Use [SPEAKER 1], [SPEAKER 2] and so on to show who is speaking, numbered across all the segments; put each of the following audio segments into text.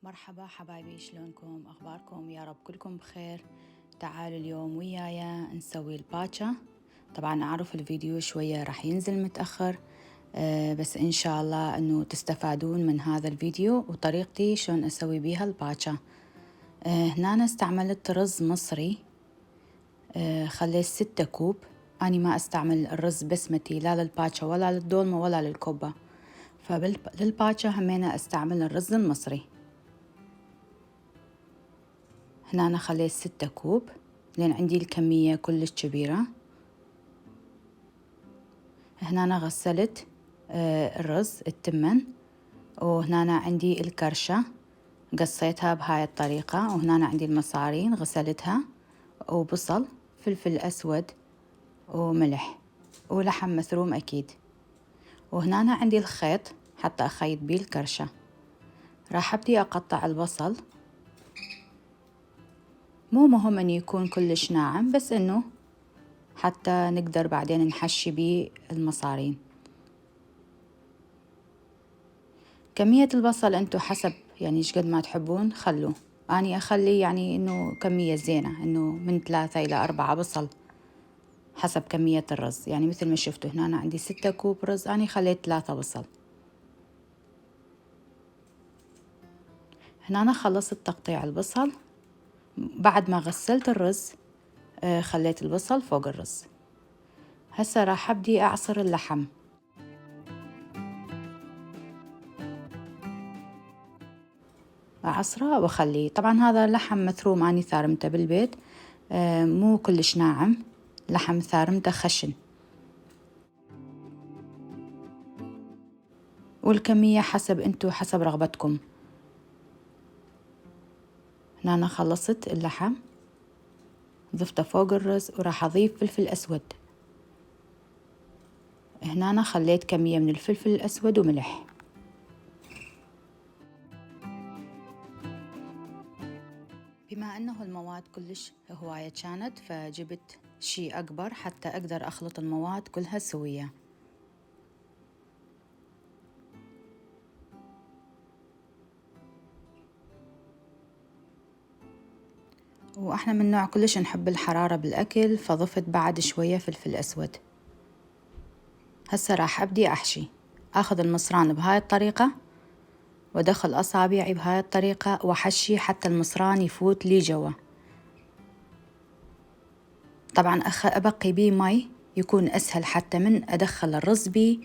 [SPEAKER 1] مرحبا حبايبي، شلونكم؟ أخباركم؟ يا رب كلكم بخير. تعالوا اليوم ويايا نسوي الباتشا. طبعا أعرف الفيديو شوية راح ينزل متأخر، بس إن شاء الله أنه تستفادون من هذا الفيديو وطريقتي شلون أسوي بيها الباتشا. هنا أنا استعملت رز مصري، خليت 6 كوب. أنا ما أستعمل الرز بسمتي لا للباتشا ولا للدولمة ولا للكوبا، فللباتشا همينة أستعمل الرز المصري. هنا أنا خليت 6 كوب لأن عندي الكمية كلش كبيرة. هنا أنا غسلت الرز التمن، وهنا أنا عندي الكرشة قصيتها بهاي الطريقة، وهنا أنا عندي المصارين غسلتها، وبصل، فلفل أسود، وملح، ولحم مثروم أكيد. وهنا أنا عندي الخيط حتى أخيط بيه الكرشة. راح أبدي أقطع البصل، مو مهم أن يكون كلش ناعم، بس أنه حتى نقدر بعدين نحشي بيه المصارين. كمية البصل انتو حسب يعني ايش قد ما تحبون خلوه. اني اخلي يعني انه كمية زينة، انه من 3 إلى 4 بصل حسب كمية الرز. يعني مثل ما شفتوا هنا أنا عندي 6 كوب رز، اني خليت 3 بصل. هنا أنا خلصت تقطيع البصل بعد ما غسلت الرز. خليت البصل فوق الرز. هسه راح أبدي أعصر اللحم. أعصره وأخليه. طبعا هذا لحم مثروم أني ثارمته بالبيت، مو كلش ناعم، لحم ثارمته خشن، والكمية حسب انتو حسب رغبتكم. هنا أنا خلصت اللحم، ضفته فوق الرز، وراح أضيف فلفل أسود. هنا أنا خليت كمية من الفلفل الأسود وملح. بما أنه المواد كلش هواية كانت، فجبت شي أكبر حتى أقدر أخلط المواد كلها سوية. وإحنا من نوع كلش نحب الحرارة بالأكل، فضفت بعد شوية فلفل أسود. هسه راح أبدي أحشي. أخذ المصران بهاي الطريقة، وأدخل أصابعي بهاي الطريقة وأحشي حتى المصران يفوت لي جوا. طبعا أبقي بيه مي يكون أسهل، حتى من أدخل الرز بيه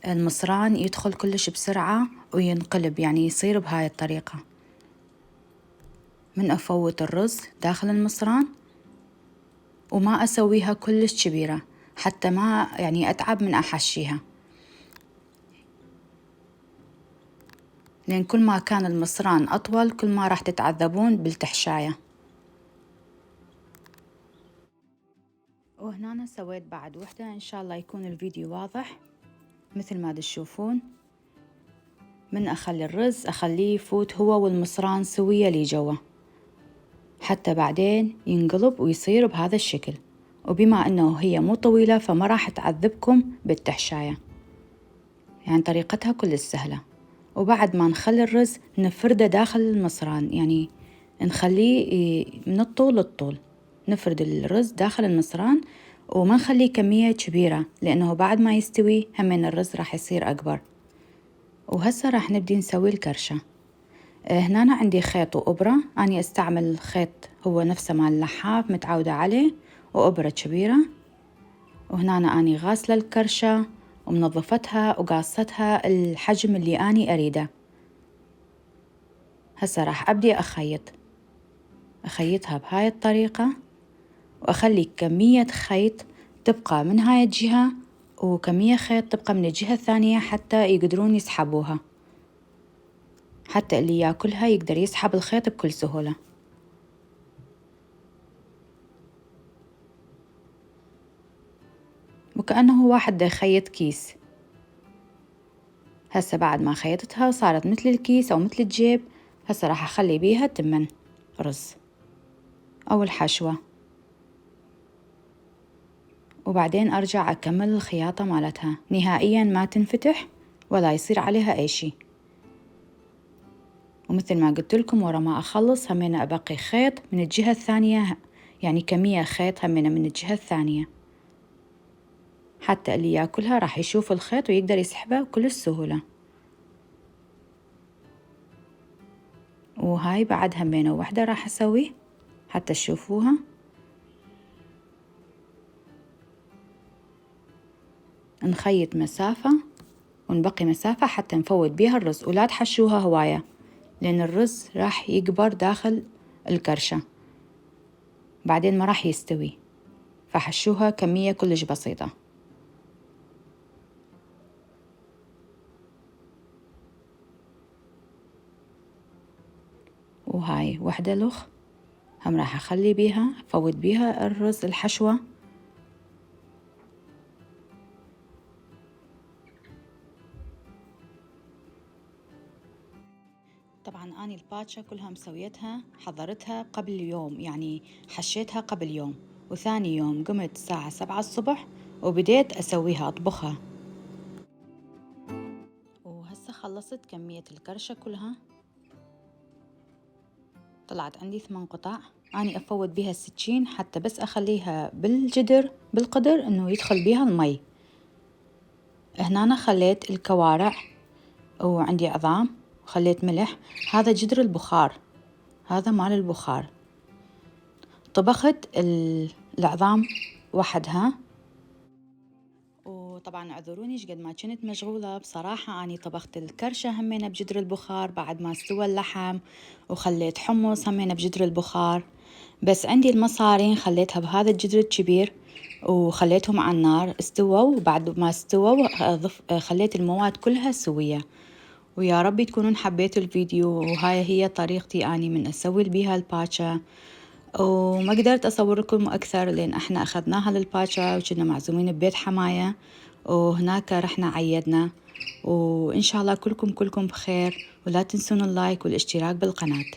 [SPEAKER 1] المصران يدخل كلش بسرعة وينقلب، يعني يصير بهاي الطريقة. من أفوت الرز داخل المصران، وما أسويها كلش كبيرة حتى ما يعني أتعب من أحشيها، لأن كل ما كان المصران أطول كل ما راح تتعذبون بالتحشاية. وهنا أنا سويت بعد وحدة، إن شاء الله يكون الفيديو واضح. مثل ما تشوفون، من أخلي الرز أخليه يفوت هو والمصران سوية لي جوا، حتى بعدين ينقلب ويصير بهذا الشكل. وبما أنه هي مو طويلة فما راح تعذبكم بالتحشاية، يعني طريقتها كلش سهلة. وبعد ما نخلي الرز نفرده داخل المصران، يعني نخليه من الطول للطول، نفرد الرز داخل المصران وما نخليه كمية كبيرة، لأنه بعد ما يستوي همين الرز راح يصير أكبر. وهسه راح نبدي نسوي الكرشة. هنا أنا عندي خيط وإبرة، أنا أستعمل خيط هو نفسه مال اللحاف متعودة عليه، وإبرة كبيرة. وهنا أني غاسلة الكرشة ومنظفتها وقاصتها الحجم اللي أني أريده. هسه راح أبدي أخيطها بهاي الطريقة، وأخلي كمية خيط تبقى من هاي الجهة وكمية خيط تبقى من الجهة الثانية حتى يقدرون يسحبوها، حتى اللي ياكلها يقدر يسحب الخيط بكل سهولة. وكأنه واحد دا يخيط كيس. هسه بعد ما خيطتها صارت مثل الكيس أو مثل الجيب. هسه راح أخلي بيها تمن رز أو الحشوة، وبعدين أرجع أكمل الخياطة مالتها نهائيا ما تنفتح ولا يصير عليها أي شي. ومثل ما قلت لكم ورا ما أخلص همينة أبقي خيط من الجهة الثانية، يعني كمية خيط همينة من الجهة الثانية، حتى اللي ياكلها راح يشوف الخيط ويقدر يسحبه بكل سهولة. وهاي بعد همينة وحدة راح أسوي حتى تشوفوها. نخيط مسافة ونبقي مسافة حتى نفوت بيها الرز، ولا تحشوها هواية لأن الرز راح يكبر داخل الكرشة بعدين ما راح يستوي، فحشوها كمية كلش بسيطة. وهاي وحدة لخ هم راح أخلي بيها فوت بيها الرز الحشوة. طبعا أني الباتشا كلها مسويتها حضرتها قبل يوم، يعني حشيتها قبل يوم، وثاني يوم قمت الساعة 7 الصبح وبديت أسويها أطبخها. وهسه خلصت كمية الكرشة كلها، طلعت عندي 8 قطع. أني أفوت بيها السكين حتى بس أخليها بالقدر إنه يدخل بيها المي. هنا أنا خليت الكوارع وعندي عظام وخليت ملح، هذا جدر البخار، هذا مال البخار. طبخت العظام وحدها. وطبعا اعذروني قد ما كنت مشغولة بصراحة. أني طبخت الكرشة همينة بجدر البخار بعد ما استوى اللحم، وخليت حمص همينة بجدر البخار، بس عندي المصارين خليتها بهذا الجدر الكبير وخليتهم على النار استووا، وبعد ما استووا خليت المواد كلها سوية. ويا رب تكونون حبيتوا الفيديو، وهاي هي طريقتي أني من أسوي بيها الباتشا. وما قدرت أصور لكم أكثر لأن إحنا أخذناها للباتشا وكنا معزومين ببيت حماية، وهناك رحنا عيدنا. وإن شاء الله كلكم بخير، ولا تنسون اللايك والاشتراك بالقناة.